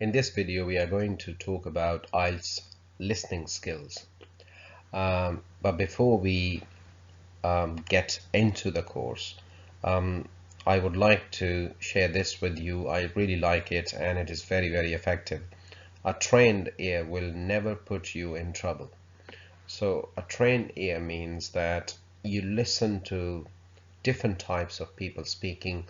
In this video, we are going to talk about IELTS listening skills. But before we get into the course, I would like to share this with you. I really like it and it is very, very effective. A trained ear will never put you in trouble. So a trained ear means that you listen to different types of people speaking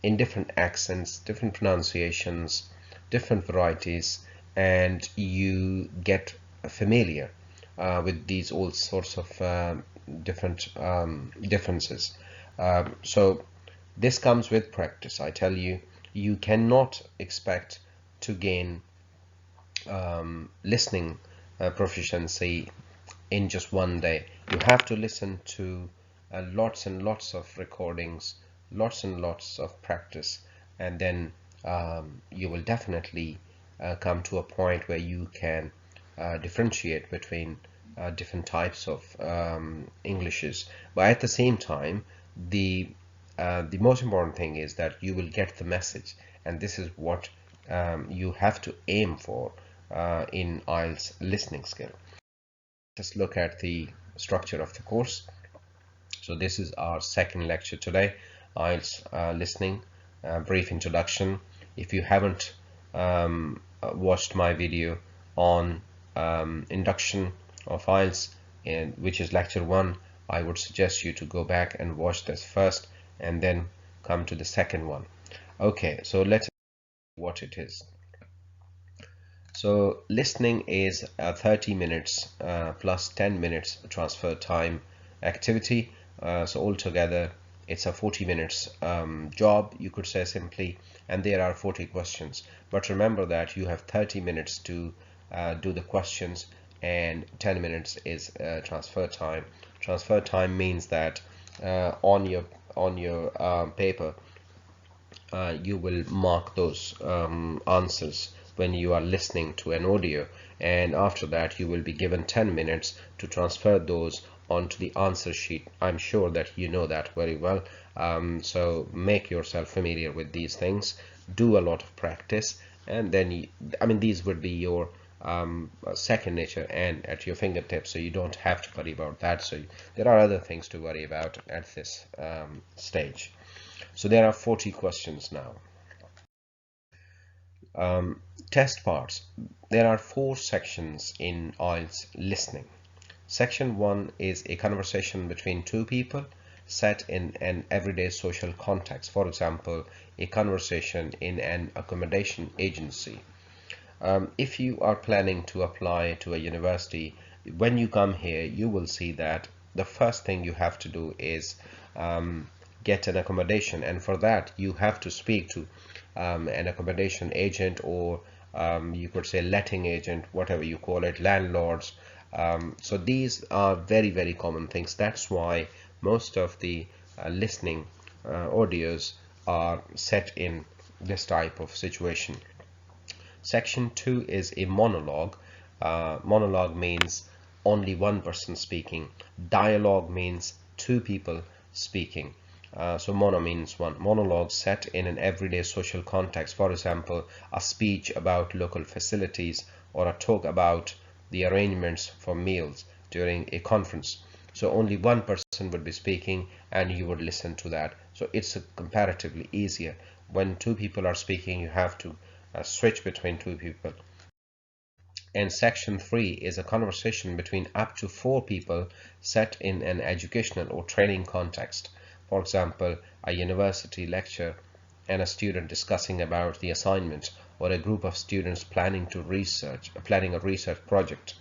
in different accents, different pronunciations, different varieties, and you get familiar with these all sorts of different differences. So this comes with practice. I tell you, you cannot expect to gain listening proficiency in just one day. You have to listen to lots and lots of recordings, lots and lots of practice, and then you will definitely come to a point where you can differentiate between different types of Englishes. But at the same time, the most important thing is that you will get the message, and this is what you have to aim for in IELTS listening skill. Just look at the structure of the course. So this is our second lecture today, IELTS listening, brief introduction. If you haven't watched my video on induction of IELTS, which is lecture 1, I would suggest you to go back and watch this first and then come to the second one. Okay, so let's see what it is. So listening is 30 minutes plus 10 minutes transfer time activity. So altogether it's a 40 minutes job, you could say simply, and there are 40 questions. But remember that you have 30 minutes to do the questions and 10 minutes is transfer time. Transfer time means that on your paper you will mark those answers when you are listening to an audio, and after that you will be given 10 minutes to transfer those onto the answer sheet. I'm sure that you know that very well, so make yourself familiar with these things, do a lot of practice, and then these would be your second nature and at your fingertips, so you don't have to worry about that. So there are other things to worry about at this stage. So there are 40 questions now. Test parts. There are 4 sections in IELTS listening. Section 1 is a conversation between 2 people set in an everyday social context. For example, a conversation in an accommodation agency. If you are planning to apply to a university, when you come here, you will see that the first thing you have to do is get an accommodation, and for that you have to speak to an accommodation agent, or you could say letting agent, whatever you call it, landlords. So these are very, very common things. That's why most of the listening audios are set in this type of situation. Section 2 is a monologue. Monologue means only one person speaking. Dialogue means 2 people speaking. So mono means one. Monologue set in an everyday social context. For example, a speech about local facilities or a talk about the arrangements for meals during a conference. So only one person would be speaking and you would listen to that. So it's comparatively easier. When 2 people are speaking, you have to switch between 2 people. And section 3 is a conversation between up to 4 people set in an educational or training context. For example, a university lecture and a student discussing about the assignment, or a group of students planning a research project.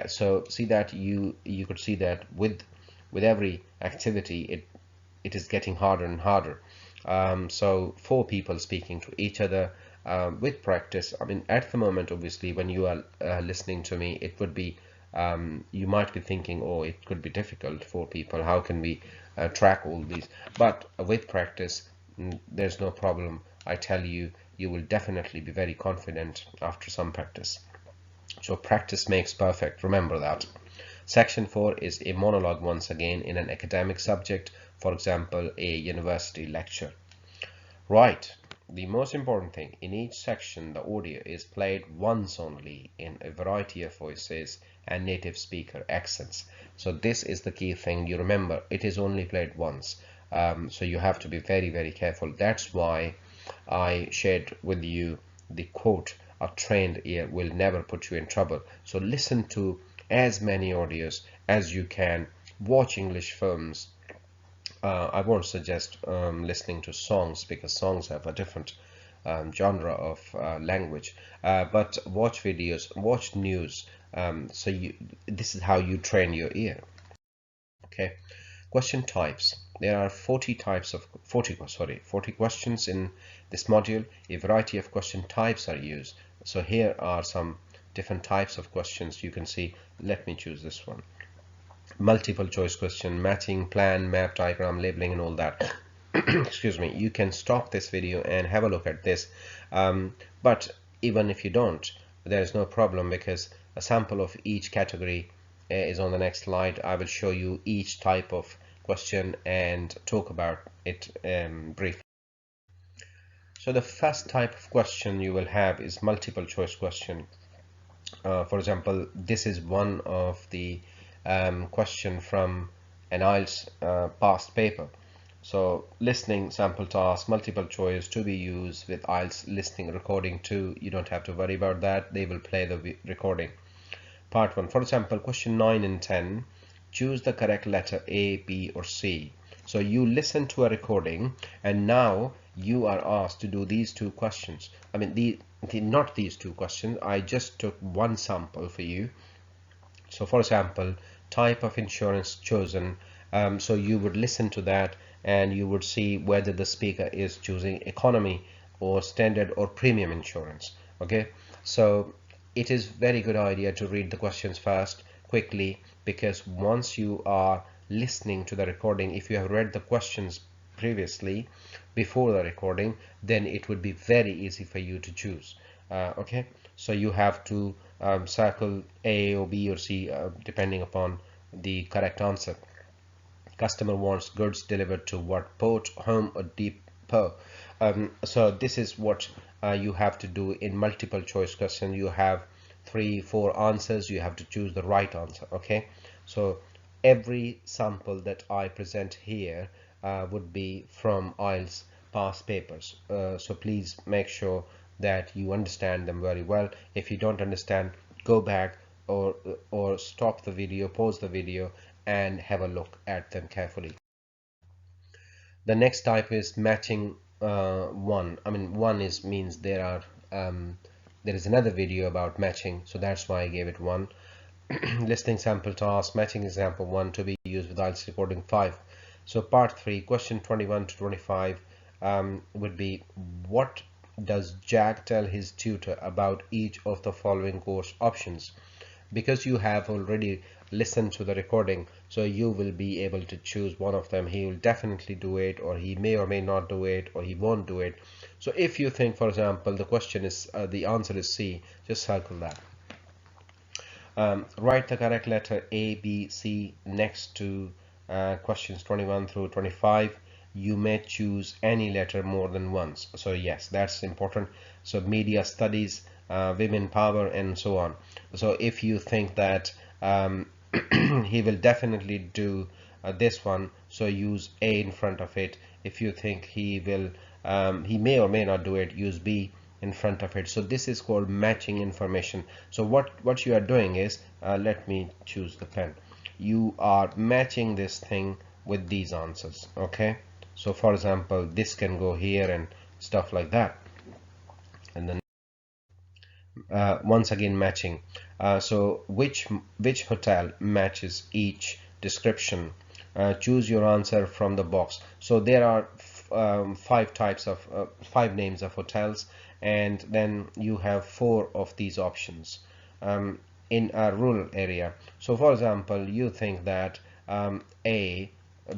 So see that you could see that with every activity it is getting harder and harder. So 4 people speaking to each other with practice. At the moment, obviously, when you are listening to me, it would be you might be thinking, oh, it could be difficult for people, how can we track all these? But with practice, there's no problem. I tell you, you will definitely be very confident after some practice. So practice makes perfect, remember that. Section 4 is a monologue, once again, in an academic subject, for example, a university lecture. Right, the most important thing, in each section the audio is played once only in a variety of voices and native speaker accents. So this is the key thing. You remember, it is only played once. So you have to be very, very careful. That's why I shared with you the quote, a trained ear will never put you in trouble. So listen to as many audios as you can. Watch English films. I won't suggest listening to songs, because songs have a different genre of language. But watch videos, watch news. So this is how you train your ear. Okay. Question types. There are 40 questions in this module. A variety of question types are used. So here are some different types of questions you can see. Let me choose this one. Multiple choice question, matching, plan, map, diagram, labeling, and all that. Excuse me. You can stop this video and have a look at this. But even if you don't, there is no problem, because a sample of each category is on the next slide. I will show you each type of question and talk about it briefly. So the first type of question you will have is multiple choice question. For example, this is one of the question from an IELTS past paper. So listening sample task, multiple choice, to be used with IELTS listening recording too. You don't have to worry about that. They will play the recording. Part 1. For example, question 9 and 10. Choose the correct letter A, B, or C. So you listen to a recording and now you are asked to do these two questions. I mean, not these two questions. I just took one sample for you. So for example, type of insurance chosen. So you would listen to that and you would see whether the speaker is choosing economy or standard or premium insurance. Okay, so it is very good idea to read the questions first quickly, because once you are listening to the recording, if you have read the questions previously before the recording, then it would be very easy for you to choose. Okay, so you have to circle A or B or C depending upon the correct answer. Customer wants goods delivered to what port, home or depot. So this is what you have to do in multiple choice question. You have 3-4 answers. You have to choose the right answer. Okay, so every sample that I present here would be from IELTS past papers. So please make sure that you understand them very well. If you don't understand, go back or stop the video, pause the video, and have a look at them carefully. The next type is matching one. I mean, one is means there is another video about matching, so that's why I gave it one. Listening sample task, matching example 1 to be used with IELTS recording 5. So part 3, question 21 to 25 would be, what does Jack tell his tutor about each of the following course options? Because you have already listened to the recording, so you will be able to choose one of them. He will definitely do it, or he may or may not do it, or he won't do it. So if you think, for example, the question is the answer is C, just circle that. Write the correct letter A, B, C next to questions 21 through 25. You may choose any letter more than once. So yes, that's important. So media studies, women power, and so on. So if you think that he will definitely do this one, so use A in front of it. If you think he will, he may or may not do it, use B in front of it. So this is called matching information. So what you are doing is, let me choose the pen. You are matching this thing with these answers. Okay, so for example, this can go here and stuff like that. And then once again matching. So which hotel matches each description? Choose your answer from the box. So there are five names of hotels, and then you have 4 of these options in a rural area. So for example, you think that A,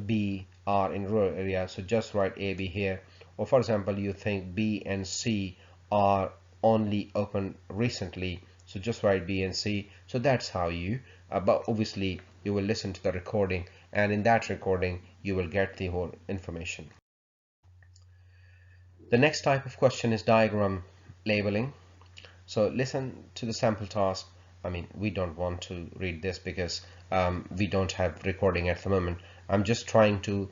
B are in rural area, so just write A, B here. Or for example, you think B and C are only open recently, so just write B and C. So that's how you but obviously you will listen to the recording, and in that recording you will get the whole information. The next type of question is diagram labeling. So listen to the sample task. I mean, we don't want to read this because we don't have recording at the moment. I'm just trying to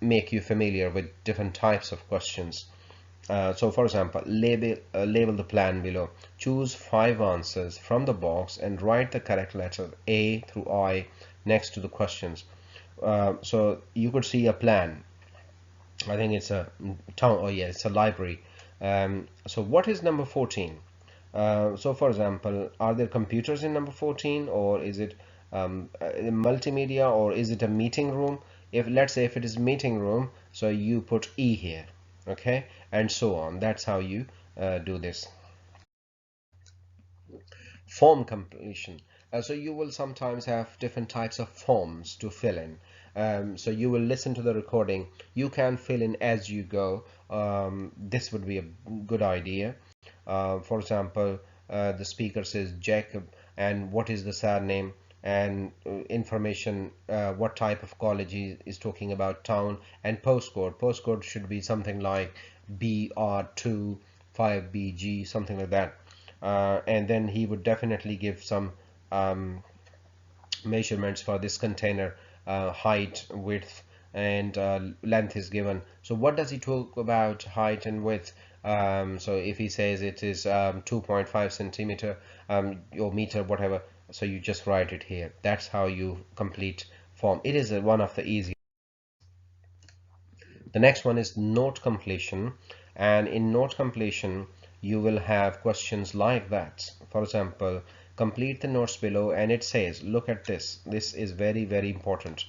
make you familiar with different types of questions. So for example, label the plan below. Choose 5 answers from the box and write the correct letter A through I next to the questions. So you could see a plan. I think it's a town. Oh yeah, it's a library. So what is number 14? So for example, are there computers in number 14, or is it multimedia, or is it a meeting room? If let's say if it is meeting room, so you put E here, okay, and so on. That's how you do this. Form completion. So you will sometimes have different types of forms to fill in. So you will listen to the recording. You can fill in as you go. This would be a good idea. For example, the speaker says Jacob, and what is the surname, and information, what type of college he is talking about, town, and postcode. Postcode should be something like BR2 5BG, something like that. And then he would definitely give some measurements for this container. Height, width, and length is given. So what does he talk about height and width? So if he says it is 2.5 centimeter or meter, whatever, so you just write it here. That's how you complete form. It is one of the easy. The next one is note completion, and in note completion you will have questions like that. For example, complete the notes below, and it says, look at this. This is very, very important.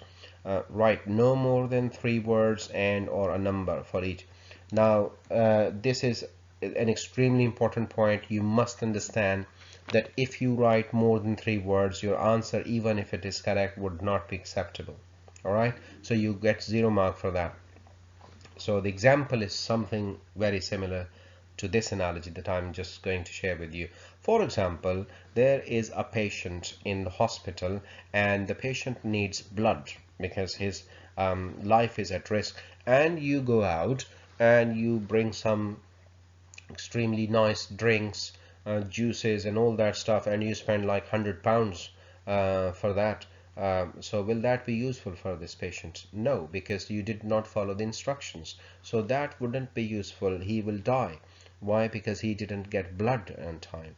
Write no more than 3 words and or a number for each. Now this is an extremely important point. You must understand that if you write more than 3 words, your answer, even if it is correct, would not be acceptable. All right, so you get 0 mark for that. So the example is something very similar to this analogy that I'm just going to share with you. For example, there is a patient in the hospital, and the patient needs blood because his life is at risk, and you go out and you bring some extremely nice drinks, juices and all that stuff, and you spend like £100 for that. So will that be useful for this patient? No, because you did not follow the instructions. So that wouldn't be useful. He will die. Why? Because he didn't get blood on time.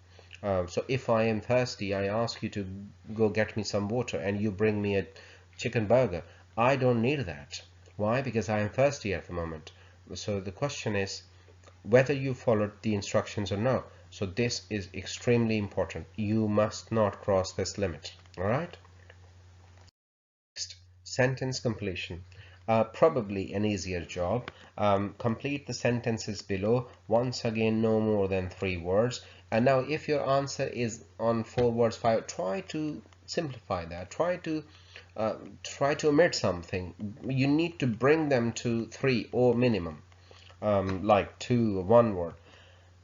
So if I am thirsty, I ask you to go get me some water, and you bring me a chicken burger. I don't need that. Why? Because I am thirsty at the moment. So the question is whether you followed the instructions or no. So this is extremely important. You must not cross this limit. All right. Next, sentence completion. Probably an easier job. Complete the sentences below. Once again, no more than 3 words. And now if your answer is on 4 words, 5, try to simplify that. Try to omit something. You need to bring them to 3 or minimum, like 2 or 1 word.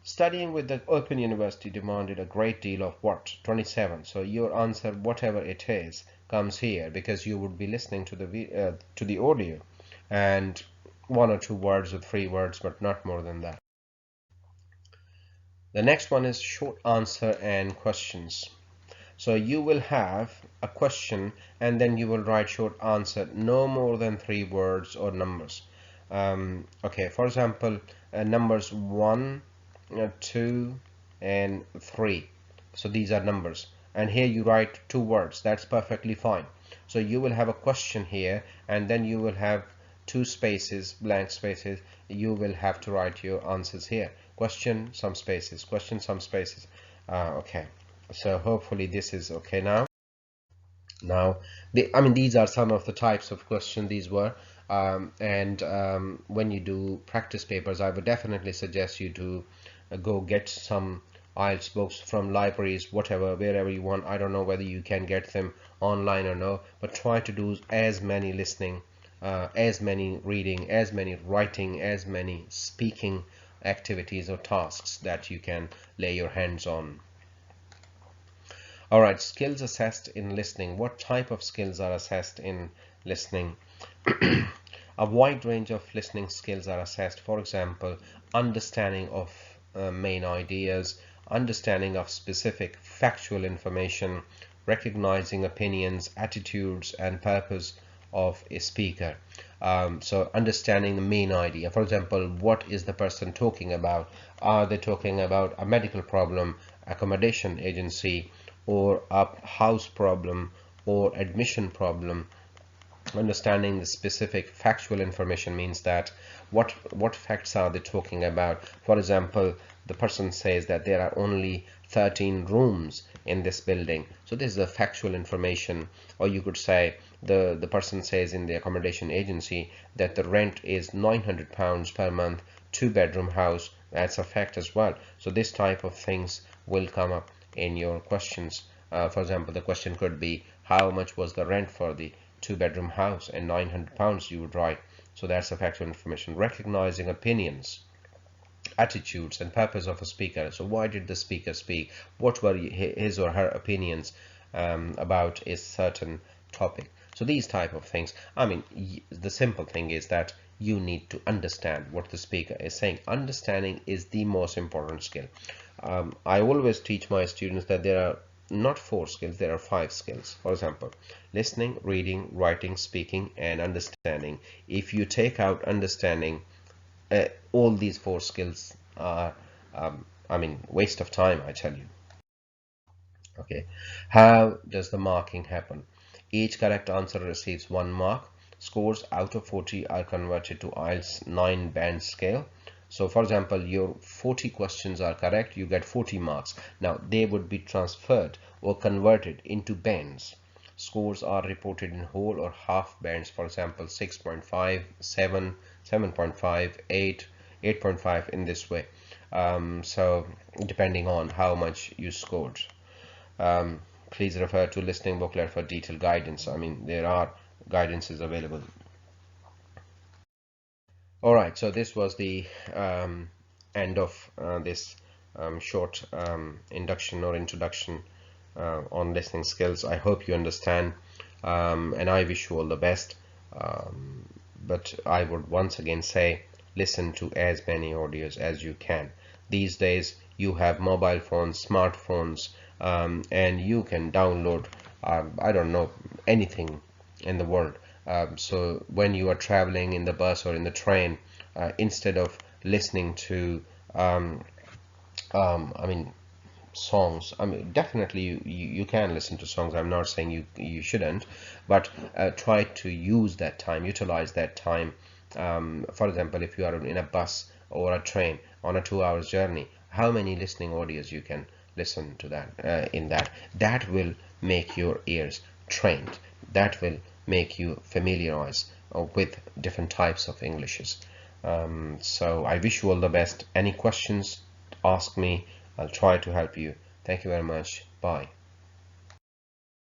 Studying with the Open University demanded a great deal of what? 27. So your answer, whatever it is, comes here, because you would be listening to the audio, and 1 or 2 words or 3 words, but not more than that. The next one is short answer and questions. So you will have a question, and then you will write short answer, no more than 3 words or numbers. Okay, for example, numbers 1, 2 and 3. So these are numbers, and here you write 2 words. That's perfectly fine. So you will have a question here, and then you will have 2 spaces, blank spaces. You will have to write your answers here. Question, some spaces, question, some spaces. Okay, so hopefully this is okay now. I mean, these are some of the types of questions these were. When you do practice papers, I would definitely suggest you to go get some IELTS books from libraries, whatever, wherever you want. I don't know whether you can get them online or no, but try to do as many listening, as many reading, as many writing, as many speaking activities or tasks that you can lay your hands on. All right, skills assessed in listening. What type of skills are assessed in listening? A wide range of listening skills are assessed. For example, understanding of main ideas, understanding of specific factual information, recognizing opinions, attitudes, and purpose of a speaker. So understanding the main idea. For example, what is the person talking about? Are they talking about a medical problem, accommodation agency, or a house problem, or admission problem? Understanding the specific factual information means that what facts are they talking about. For example, the person says that there are only 13 rooms in this building, so this is a factual information. Or you could say the person says in the accommodation agency that the rent is £900 per month, 2-bedroom house. That's a fact as well. So this type of things will come up in your questions. For example, the question could be, how much was the rent for the 2-bedroom house? And £900 you would write. So that's a factual information. Recognizing opinions, attitudes, and purpose of a speaker. So why did the speaker speak? What were his or her opinions about a certain topic? So these type of things. I mean, the simple thing is that you need to understand what the speaker is saying. Understanding is the most important skill. I always teach my students that there are not 4 skills, there are 5 skills. For example, listening, reading, writing, speaking, and understanding. If you take out understanding, all these 4 skills are, I mean, waste of time, I tell you. Okay, how does the marking happen? Each correct answer receives 1 mark. Scores out of 40 are converted to IELTS 9 band scale. So for example, your 40 questions are correct, you get 40 marks. Now they would be transferred or converted into bands. Scores are reported in whole or half bands. For example, 6.5, 7, 7.5, 8, 8.5, in this way. So depending on how much you scored. Please refer to listening booklet for detailed guidance. I mean, there are guidances available. All right, so this was the end of this short induction or introduction on listening skills. I hope you understand, and I wish you all the best. But I would once again say, listen to as many audios as you can. These days you have mobile phones, smartphones, and you can download I don't know, anything in the world. So when you are traveling in the bus or in the train, instead of listening to I mean, songs, I mean, definitely you can listen to songs. I'm not saying you shouldn't, but try to use that time, utilize that time. For example, if you are in a bus or a train on a 2 hours journey, how many listening audios you can listen to that in that will make your ears trained. That will make you familiarize with different types of Englishes. So I wish you all the best. Any questions, ask me. I'll try to help you. Thank you very much. Bye.